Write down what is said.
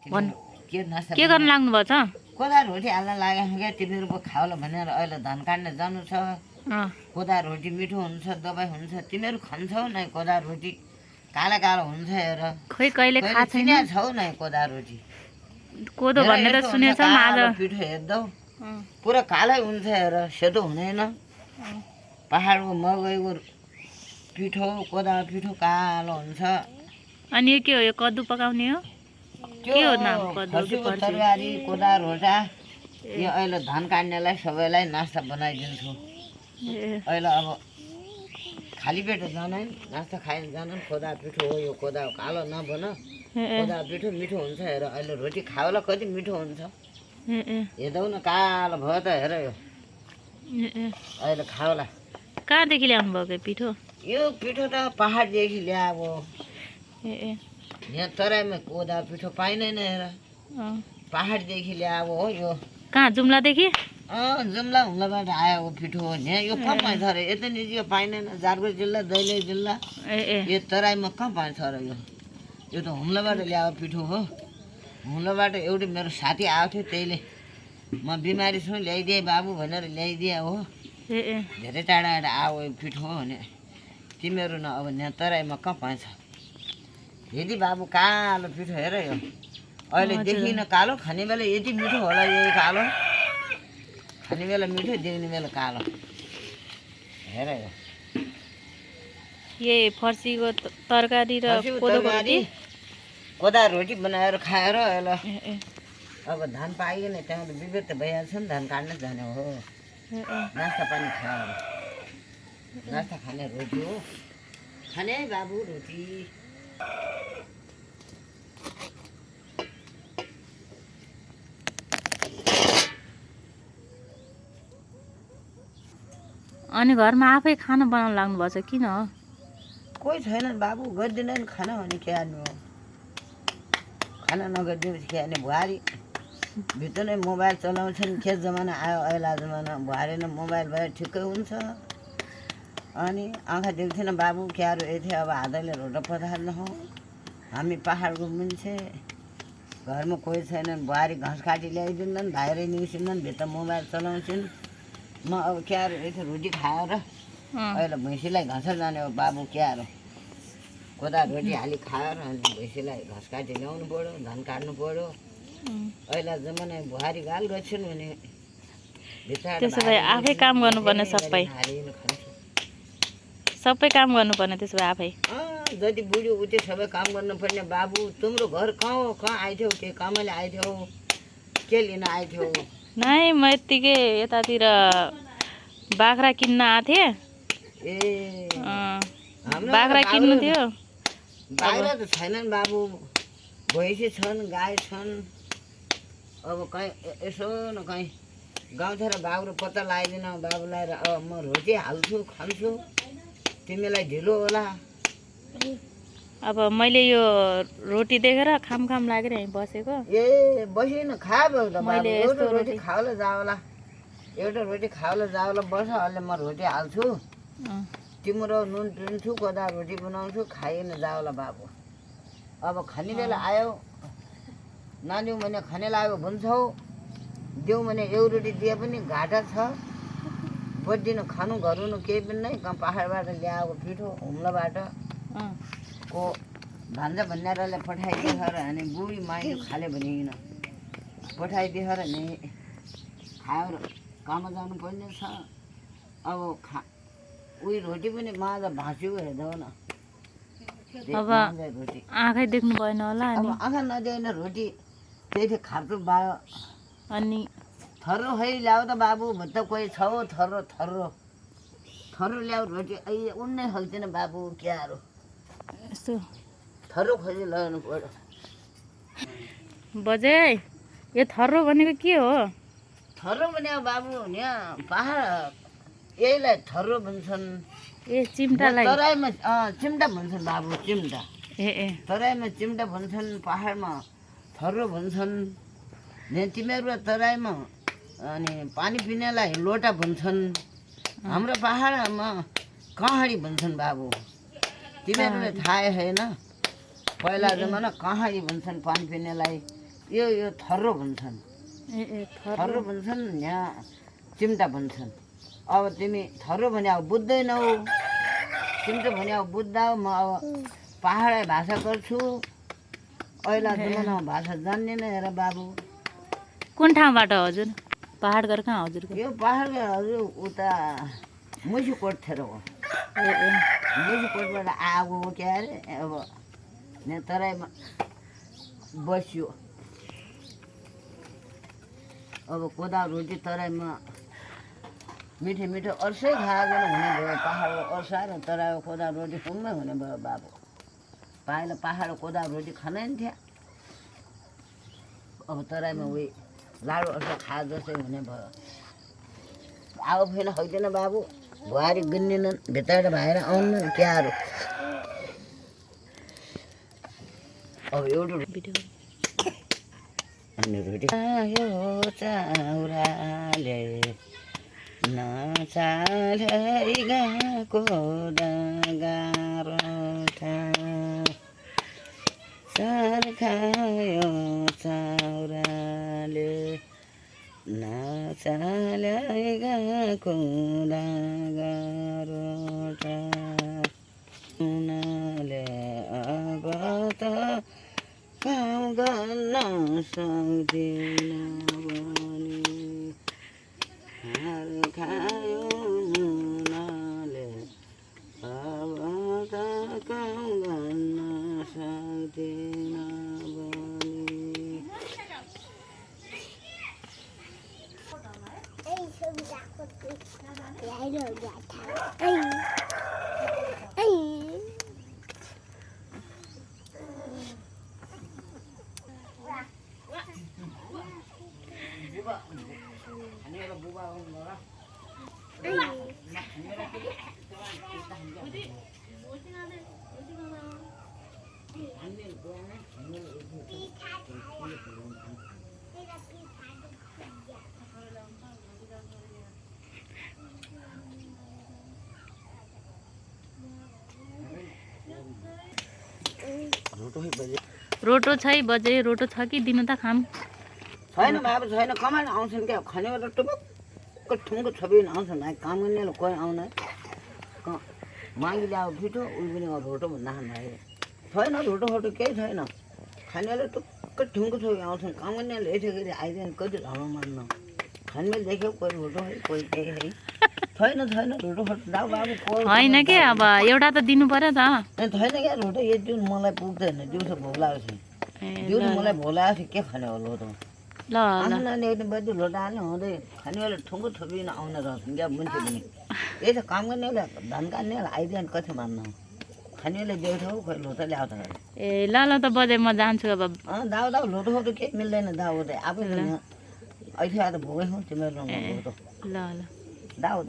के नास्ता के गर्न लाग्नु भएको छ कोदा रोटी हाल्न लागेको क्या तिमीहरू पो खाउला भनेर अहिले धान काट्न जानु छ कोदा रोटी मिठो हुन्छ दबाई हुन्छ तिमीहरू खान्छौ नै कोदा रोटी काला कालो हुन्छ हेर खोइ कहिले खाएको छैन छौ नै कोदा रोटी कोदो भन्ने त सुनेछ आज पिठो हेर्दौ पुरा कालै हुन्छ हेर सेतो हुँदैन पहाडको मकैको पिठो कोदा पिठो कालो हुन्छ अनि यो के हो यो कद्दु पकाउने हो के हो नाम फर्सीको तरकारी कोदा रोटा यो अहिले धान काट्नेलाई सबैलाई नास्ता बनाइदिन्छु अहिले अब खाली पेट जान नास्ता खाएर जान कोदा पिठो हो यो कोदा कालो नबन कोदा पिठो मिठो हुन्छ हेर अहिले रोटी खाओला कति मिठो हुन्छ हेर्दौ न कालो भयो त हेर यो अहिले खाओला कहाँदेखि ल्याउनु भएको पिठो यो पिठो त पहाडदेखि ल्याएको यहाँ तराईमा कोदा पिठो पाइँदैन हेर पहाडदेखि ल्याएको हो यो कहाँ जुम्लादेखि जुम्ला हुम्लाबाट आएको पिठो हो यहाँ यो कहाँ पाइन्छ र यतै निजी पाइँदैन जारगो जिल्ला दैलेख जिल्ला यो तराईमा कहाँ पाइन्छ र यो त हुम्लाबाट ल्याएको पिठो हो हुम्लाबाट एउटै मेरो साथी आएको थियो त्यहीले म बिमारी छु ल्याइदिए बाबु भनेर ल्याइदिए हो धेरै टाढाबाट आएको यो पिठो हो भने तिमीहरू न अब यहाँ तराईमा कहाँ पाइन्छ यदि बाबु कालो पिठो हेर यो अहिले देखिन कालो खाने बेला यति मिठो होला यो कालो खाने बेला मिठो देख्ने बेला कालो हेर यो ये फर्सीको तरकारी र कोदोको रोटी कोदा रोटी बनाएर खाएर अहिले अब धान पाइएन त्यहाँ विभेद त भइहाल्छ नि धान काट्न जाने हो नास्ता पानी खाएर नास्ता खाने रोटी हो खाने बाबु रोटी अनि घरमा आफै खाना बनाउन लाग्नु भएको छ किन कोही छैन बाबु गरिदिँदैन खाना भने के हाल्नु हो खाना नगरिदिएपछि के हाल्ने बुहारी भित्र नै मोबाइल चलाउँछन् के जमाना आयो अहिले जमाना बुहारी नै मोबाइल भए ठिकै हुन्छ अनि आँखा देख्थेन बाबु क्यारो यति अब हातैले रोटा पठाल्न हो हामी पहाडको मान्छे घरमा कोही छैनन् बुहारी घाँस काटी ल्याइदिँदैन बाहिरै निस्किँदैन भित्र मोबाइल चलाउँछन् म अब क्यारो यति रोटी खाएर अहिले भैँसीलाई घाँस जाने हो बाबु क्यारो कोदा रोटी हाली खाएर अनि भैँसीलाई घाँस काटी ल्याउनु पऱ्यो धान काट्नु पऱ्यो अहिले जमाना बुहारी गाल गर्छन् भने त्यसो भए आफै काम गर्नुपर्ने सबै काम गर्नुपर्ने त्यसो भए आफै जति बुढ्यो उति सबै काम गर्नुपर्ने बाबु तिम्रो घर कहाँ हो कहाँ आइथ्यौ के कामले आइथ्यौ के लिन आइथ्यौ नै म यत्तिकै यतातिर बाख्रा किन्न आएको थिएँ ए बाख्रा किन्नु थियो बाहिर त छैनन् बाबु भैँसी छन् गाई छन् अब कहीँ यसो न कहीँ गाउँतिर बाबु पत्ता लगाइदिन बाबुलाई र अब म रोटी हाल्छु खान्छु तिमीलाई ढिलो होला अब मैले यो रोटी देखेर खाम लागेर यहीँ बसेको ए बसिन खा भयो त बाबु एउटा रोटी खाओला जाओला एउटा रोटी खाओला जाओला बस अहिले म रोटी हाल्छु तिम्रो नुन पिन्छु कोदा रोटी बनाउँछु खाइएन जाओला बाबु अब खाने बेला आयो नदिउँ भने खाने लाग्यो भन्छौ दिउँ भने एउटो दिए पनि घाटा छ प्रतिदिन खानु घरुनु केही पनि नै पहाडबाट ल्याएको पिठो हुम्लाबाट को भान्जा भन्नेरले पठाइदिएर अनि बुढी माइलो खाले भनिकन पठाइदिएर नि खाएर काम जानु पर्ने छ अब उही रोटी पनि माझ भाँच्यो हेर्दौ न अब आँखै देख्नु भएन होला अब आँखा नदेख्ने रोटी त्यही खाप्रो भयो अनि थर्रो खै ल्याऊ त बाबु भत्त कोही छ थर्रो थर्रो थर्रो ल्याऊ रोटी अहिले उन्नै खाल्दैन बाबु क्यारो यस्तो थर्रो खोजी लगाउनु पर्यो बजे यो थर्रो भनेको के हो थर्रो भनेको बाबु यहाँ पहाड यहीलाई थर्रो भन्छन् ए चिम्टालाई तराईमा चिम्टा भन्छन् बाबु चिम्टा ए तराईमा चिम्टा भन्छन् पहाडमा थर्रो भन्छन् तिमीहरू तराईमा अनि पानी पिनेलाई लोटा भन्छन् हाम्रो पहाडमा कहाँडी भन्छन् बाबु तिमीहरूलाई थाहै छैन पहिला जमाना कहाँडी भन्छन् पानी पिनेलाई यो यो थर्रो भन्छन्, ए थर्रो भन्छन्, यहाँ चिम्टा भन्छन्। अब तिमी थर्रो भने अब बुझ्दैनौ, चिम्टो भने अब बुझ्दा म अब पहाडै भाषा गर्छु। अहिले जमानामा भाषा जान्दिनँ हेर बाबु। कुन ठाउँबाट हजुर? पहाड घर कहाँ हजुरको? यो पहाड हजुर उता मुसुकोटतिर हो। मुसुकोटबाट आगो के अरे अब यहाँ तराईमा बस्यो। अब कोदा रोटी तराईमा मिठो मिठो अर्सै खाएको हुने भयो। पहाडको अर्साएर तराईको कोदा रोटी खुम्मै हुने भयो बाबु। पहिला पहाडको कोदा रोटी खानै थिएँ। अब तराईमा उही लाडु अर्सा खा जस्तै हुने भयो। आगो फेरि खैदैन बाबु, बुहारी गुन्निनन्, भित्रबाट भाएर आउनु क्यारो। अब एउटा अनि रोटी आयो चाउराले नचालै गएको गारोठा, सर्खायो चाउराले नचालै गएको गारोठा, उनले अब त काम गर्न सक्दिन भने हार खायो मुनाले, अब त काम गर्न सक्दिन भने। रोटो छै बजे, रोटो छ कि दिनु त खाम? छैन बाबु छैन, कमाएर आउँछन् क्या खानेबाट टुपक्क ठुङ्गो छोपिन आउँछन्। भाइ काम गर्नेलाई कोही आउन मागिले अब पिठो उयो पनि रोटो भन्दा खानु भाइ छैन। रोटो केही छैन, खानेले टुक्क ठुङ्गो छोपी आउँछन्। काम गर्नेले यतिखेरि आइदियो कति धर्म मान्न। खानेले देख्यो कोही रोटो है कोही केही है। छैन रोटो दाउ बाबु कोही होइन के, अब एउटा त दिनु पर्यो त। छैन क्या रोटो, यो दिउँ मलाई पुग्दैन। दिउँसो भोक लागेको छ, दिउँसो मलाई भोक लागेको छ, के खाने हो लोटो? ल आफूलाई एक बजी लोटा हाल्ने हुँदै खानेवाला ठुङ्गो छोपिन आउने रहेछन् क्या मान्छे पनि। यही त काम गर्नेलाई धान काट्नेलाई आइदियो कति मान्न। खानेवाला देख्थ्यो खोइ लोटा ल्याउँछ। ए ल त बजे म जान्छु अब। दाउ लोटो केही मिल्दैन दाउ त आफैले अहिले त भोगै हो तिमीहरू लोटो ल दाउ